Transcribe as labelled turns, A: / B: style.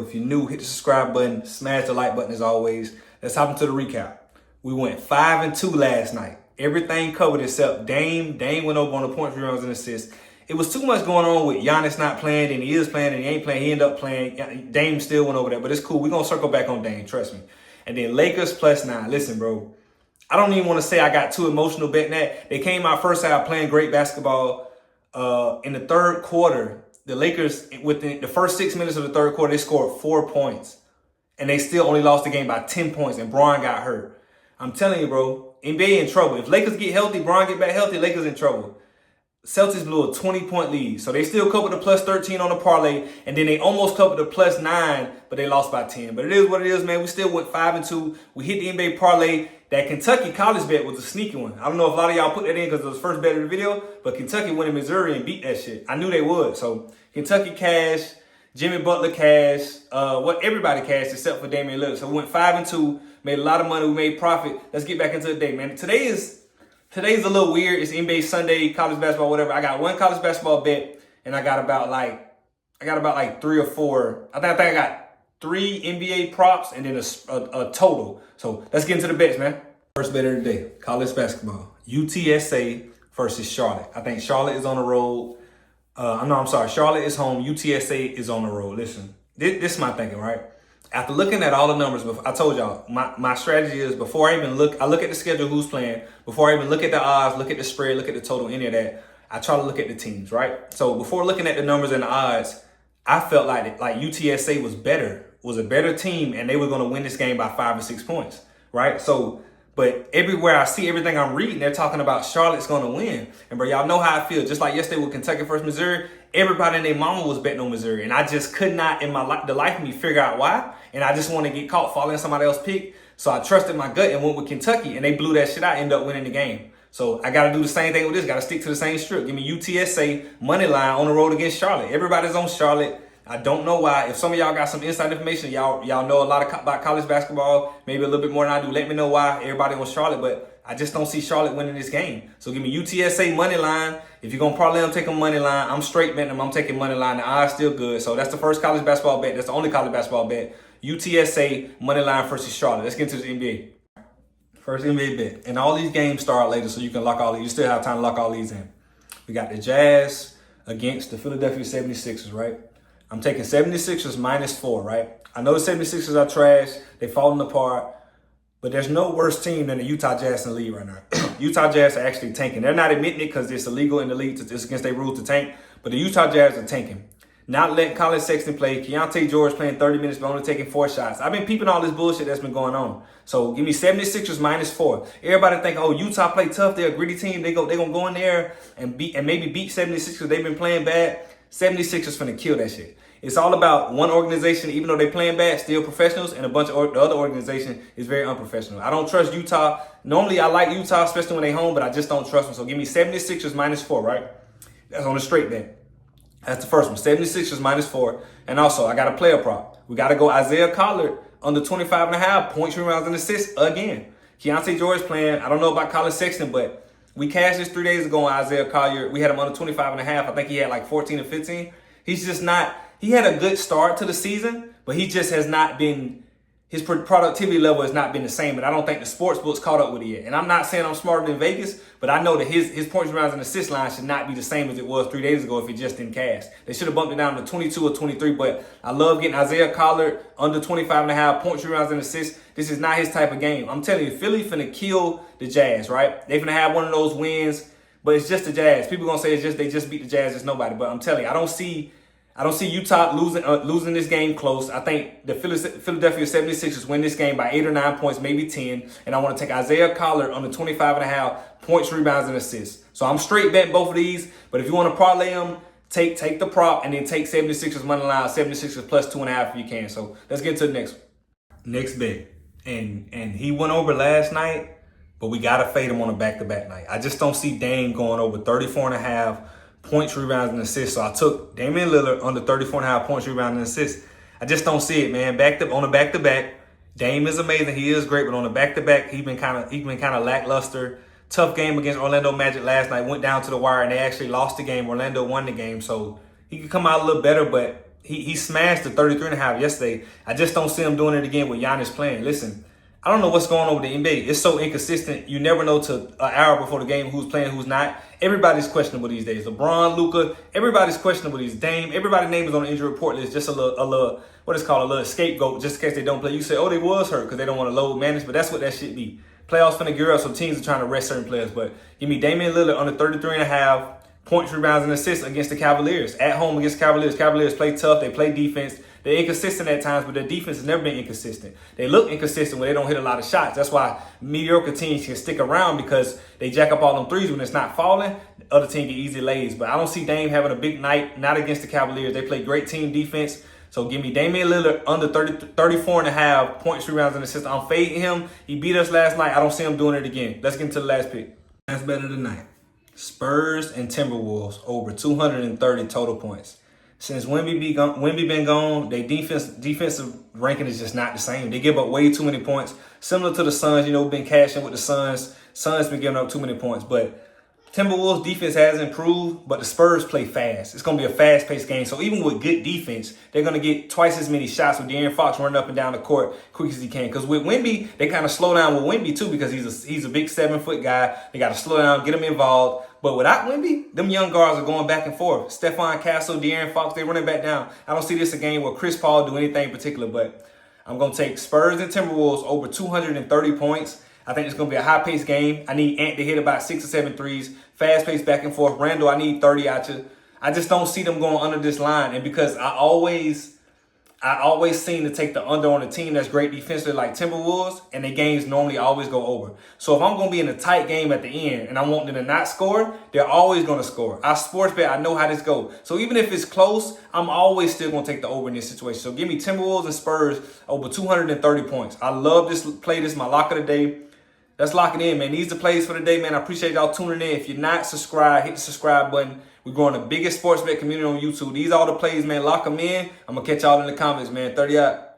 A: If you're new, hit the subscribe button, smash the like button as always. Let's hop into the recap. We went 5-2 last night. Everything covered except Dame. Dame went over on the points, rebounds, and assists. It was too much going on with Giannis not playing, and he is playing, and he ain't playing. He ended up playing. Dame still went over that, but it's cool. We're going to circle back on Dame, trust me. And then Lakers +9. Listen, bro. I don't even want to say I got too emotional betting that. They came out first half playing great basketball. In the third quarter, the Lakers, within the first 6 minutes of the third quarter, they scored 4 points. And they still only lost the game by 10 points, and Bron got hurt. I'm telling you, bro, NBA in trouble. If Lakers get healthy, Bron get back healthy, Lakers in trouble. Celtics blew a 20-point lead. So they still covered the +13 on the parlay, and then they almost covered the +9, but they lost by 10. But it is what it is, man. We still went 5-2. We hit the NBA parlay. That Kentucky college bet was a sneaky one. I don't know if a lot of y'all put that in because it was the first bet of the video, but Kentucky went in Missouri and beat that shit. I knew they would. So Kentucky cash, Jimmy Butler cash, everybody cashed except for Damian Lillard. So we went 5-2, made a lot of money, we made profit. Let's get back into the day, man. Today's a little weird. It's NBA Sunday, college basketball, whatever. I got one college basketball bet, and I got about like 3 or 4. I think I got 3 NBA props and then a total. So let's get into the bets, man. First bet of the day, college basketball. UTSA versus Charlotte. I think Charlotte is on the road. Charlotte is home. UTSA is on the road. Listen, this is my thinking, right? After looking at all the numbers, I told y'all, my strategy is before I even look, I look at the schedule, who's playing. Before I even look at the odds, look at the spread, look at the total, any of that, I try to look at the teams, right? So before looking at the numbers and the odds, I felt like UTSA was a better team, and they were going to win this game by 5 or 6 points, right? So, but everywhere I see, everything I'm reading, they're talking about Charlotte's going to win. And bro, y'all know how I feel. Just like yesterday with Kentucky versus Missouri, everybody and their mama was betting on Missouri, and I just could not, in the life of me, figure out why. And I just want to get caught following somebody else's pick. So I trusted my gut and went with Kentucky, and they blew that shit out, ended up winning the game. So I got to do the same thing with this. Got to stick to the same strip. Give me UTSA money line on the road against Charlotte. Everybody's on Charlotte. I don't know why. If some of y'all got some inside information, y'all know a lot about college basketball, maybe a little bit more than I do. Let me know why everybody on Charlotte, but I just don't see Charlotte winning this game. So give me UTSA money line. If you're gonna parlay, I'm taking money line. I'm straight betting them. I'm taking money line. The odds still good. So that's the first college basketball bet. That's the only college basketball bet. UTSA money line versus Charlotte. Let's get into the NBA. First NBA bet. And all these games start later, so you can lock all these. You still have time to lock all these in. We got the Jazz against the Philadelphia 76ers, right? I'm taking 76ers -4, right? I know the 76ers are trash. They're falling apart. But there's no worse team than the Utah Jazz in the league right now. Utah Jazz are actually tanking. They're not admitting it because it's illegal in the league. It's against their rules to tank. But the Utah Jazz are tanking. Not letting Colin Sexton play. Keontae George playing 30 minutes but only taking 4 shots. I've been peeping all this bullshit that's been going on. So give me 76ers -4. Everybody think, oh, Utah play tough. They're a gritty team. They're gonna go in there and maybe beat 76ers. They've been playing bad. 76ers finna kill that shit. It's all about one organization, even though they playing bad, still professionals, and a bunch of the other organization is very unprofessional. I don't trust Utah. Normally, I like Utah, especially when they home, but I just don't trust them. So give me 76ers -4, right? That's on a straight bet. That's the first one, 76ers -4. And also, I got a player prop. We got to go Isiah Collier under 25.5 points, rebounds, and assists again. Keontae George playing. I don't know about Colin Sexton, but we cashed this 3 days ago on Isiah Collier. We had him under 25.5. I think he had like 14 or 15. He's just not. He had a good start to the season, but he just has not been, his productivity level has not been the same. And I don't think the sports books caught up with it yet. And I'm not saying I'm smarter than Vegas, but I know that his points, rebounds, and assist line should not be the same as it was 3 days ago if it just didn't cash. They should have bumped it down to 22 or 23, but I love getting Isiah Collier under 25.5 points, rebounds, and assists. This is not his type of game. I'm telling you, Philly finna kill the Jazz, right? They finna have one of those wins, but it's just the Jazz. People gonna say they just beat the Jazz, it's nobody. But I'm telling you, I don't see Utah losing this game close. I think the Philadelphia 76ers win this game by 8 or 9 points, maybe 10. And I want to take Isiah Collier under 25.5 points, rebounds, and assists. So I'm straight betting both of these. But if you want to parlay them, take the prop and then take 76ers money line, 76ers +2.5 if you can. So let's get to the next one. Next bet. And he went over last night, but we got to fade him on a back-to-back night. I just don't see Dame going over 34.5 points, rebounds, and assists. So I took Damian Lillard under 34.5 points, rebounds, and assists. I just don't see it, man. On a back-to-back, Dame is amazing. He is great, but on a back-to-back, he's been kind of lackluster. Tough game against Orlando Magic last night. Went down to the wire, and they actually lost the game. Orlando won the game, so he could come out a little better, but he smashed the 33.5 yesterday. I just don't see him doing it again with Giannis playing. Listen, I don't know what's going on with the NBA. It's so inconsistent. You never know till an hour before the game who's playing, who's not. Everybody's questionable these days. LeBron, Luka, everybody's questionable these. Dame, everybody's name is on the injury report list. Just a little, what is called a little scapegoat, just in case they don't play. You say, oh, they was hurt because they don't want to load manage, but that's what that shit be. Playoffs finna gear up, so teams are trying to rest certain players. But give me Damian Lillard under 33.5 points, rebounds, and assists against the Cavaliers. At home against Cavaliers. Cavaliers play tough. They play defense. They're inconsistent at times, but their defense has never been inconsistent. They look inconsistent when they don't hit a lot of shots. That's why mediocre teams can stick around, because they jack up all them threes when it's not falling. The other team get easy lays. But I don't see Dame having a big night, not against the Cavaliers. They play great team defense. So give me Damian Lillard under 34.5 points, rebounds, and assists. I'm fading him. He beat us last night. I don't see him doing it again. Let's get into the last pick. That's better tonight. Spurs and Timberwolves over 230 total points. Since Wemby been gone, their defensive ranking is just not the same. They give up way too many points. Similar to the Suns, been cashing with the Suns. Suns been giving up too many points. But Timberwolves defense has improved, but the Spurs play fast. It's going to be a fast-paced game. So even with good defense, they're going to get twice as many shots with De'Aaron Fox running up and down the court quick as he can. Because with Wemby, they kind of slow down with Wemby too, because he's a big 7-foot guy. They got to slow down, get him involved. But without Wemby, them young guards are going back and forth. Stephon Castle, De'Aaron Fox, they're running back down. I don't see this a game where Chris Paul do anything in particular, but I'm going to take Spurs and Timberwolves over 230 points. I think it's going to be a high-paced game. I need Ant to hit about 6 or 7 threes. Fast-paced back and forth. Randall, I need 30 out you. I just don't see them going under this line. And because I always seem to take the under on a team that's great defensively like Timberwolves, and their games normally always go over. So if I'm going to be in a tight game at the end and I want them to not score, they're always going to score. I sports bet, I know how this goes. So even if it's close, I'm always still going to take the over in this situation. So give me Timberwolves and Spurs over 230 points. I love this play. This is my lock of the day. Let's lock it in, man. These are the plays for the day, man. I appreciate y'all tuning in. If you're not subscribed, hit the subscribe button. We're growing the biggest sports bet community on YouTube. These are all the plays, man. Lock them in. I'm going to catch y'all in the comments, man. 30 out.